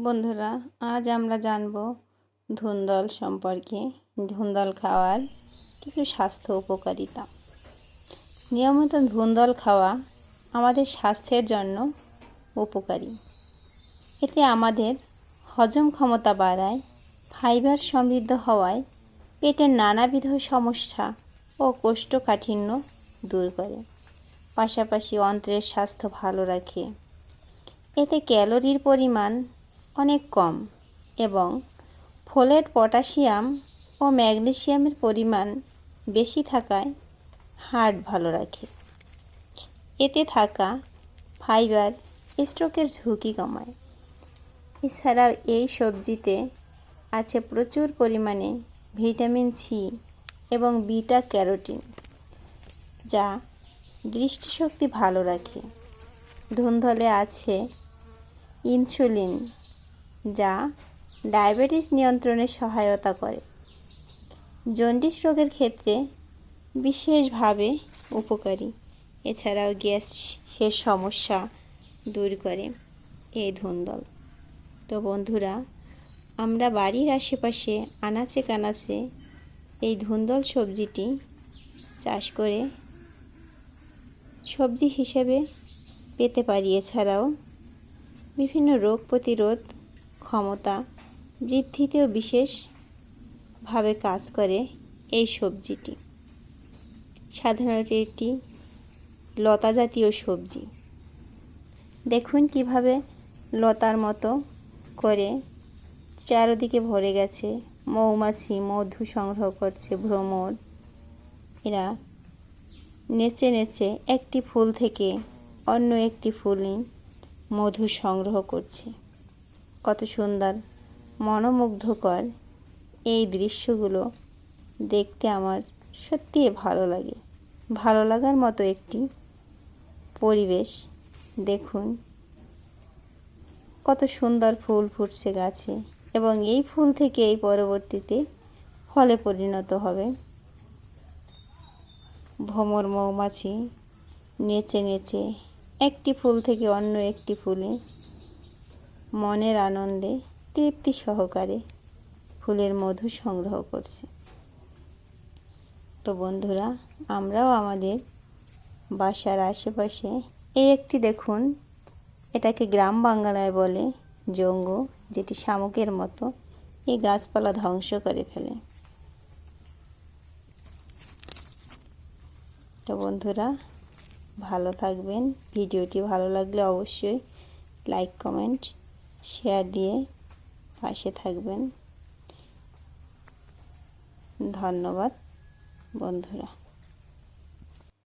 বন্ধুরা, আজ আমরা জানব ধুন্দল সম্পর্কে। ধুন্দল খাওয়ার কিছু স্বাস্থ্য উপকারিতা। নিয়মিত ধুন্দল খাওয়া আমাদের স্বাস্থ্যের জন্য উপকারী। এতে আমাদের হজম ক্ষমতা বাড়ায়, ফাইবার সমৃদ্ধ হওয়ায় পেটের নানাবিধ সমস্যা ও কোষ্ঠকাঠিন্য দূর করে। পাশাপাশি অন্ত্রের স্বাস্থ্য ভালো রাখে। এতে ক্যালোরির পরিমাণ অনেক কম এবং ফোলেট, পটাশিয়াম ও ম্যাগনেসিয়ামের পরিমাণ বেশি থাকায় হার্ট ভালো রাখে। এতে থাকা ফাইবার স্ট্রোকের ঝুঁকি কমায়। এছাড়াও এই সবজিতে আছে প্রচুর পরিমাণে ভিটামিন সি এবং বিটা ক্যারোটিন, যা দৃষ্টিশক্তি ভালো রাখে। ধুন্দলে আছে ইনসুলিন, যা ডায়াবেটিস নিয়ন্ত্রণে সহায়তা করে। জন্ডিস রোগের ক্ষেত্রে বিশেষভাবে উপকারী। এছাড়াও গ্যাসের সমস্যা দূর করে এই ধুন্দল। তো বন্ধুরা, আমরা বাড়ির আশেপাশে আনাচে কানাচে এই ধুন্দল সবজিটি চাষ করে সবজি হিসেবে পেতে পারি। এছাড়াও বিভিন্ন রোগ প্রতিরোধ ক্ষমতা বৃদ্ধিতেও বিশেষভাবে কাজ করে এই সবজিটি। সাধারণত এটি লতা জাতীয় সবজি। দেখুন কিভাবে লতার মতো করে চারদিকে ভরে গেছে। মৌমাছি মধু সংগ্রহ করছে, ভ্রমর। এরা নেচে নেচে একটি ফুল থেকে অন্য একটি ফুলে মধু সংগ্রহ করছে। কত সুন্দর, মনোমুগ্ধকর এই দৃশ্যগুলো দেখতে আমার সত্যিই ভালো লাগে। ভালো লাগার মতো একটি পরিবেশ। দেখুন কত সুন্দর ফুল ফুটছে গাছে এবং এই ফুল থেকে এই পরবর্তীতে ফলে পরিণত হবে। ভ্রমর মৌমাছি নেচে নেচে একটি ফুল থেকে অন্য একটি ফুলে মনের আনন্দে তৃপ্তি সহকারে ফুলের মধু সংগ্রহ করছে। তো বন্ধুরা, আমরাও আমাদের বাসার আশেপাশে এই একটি দেখুন, এটাকে গ্রাম বাংলায় বলে জঙ্গ, যেটি শামুকের মতো এই গাছপালা ধ্বংস করে ফেলে। তো বন্ধুরা, ভালো থাকবেন। ভিডিওটি ভালো লাগলে অবশ্যই লাইক, কমেন্ট, শেয়ার দিয়ে পাশে থাকবেন। ধন্যবাদ বন্ধুরা।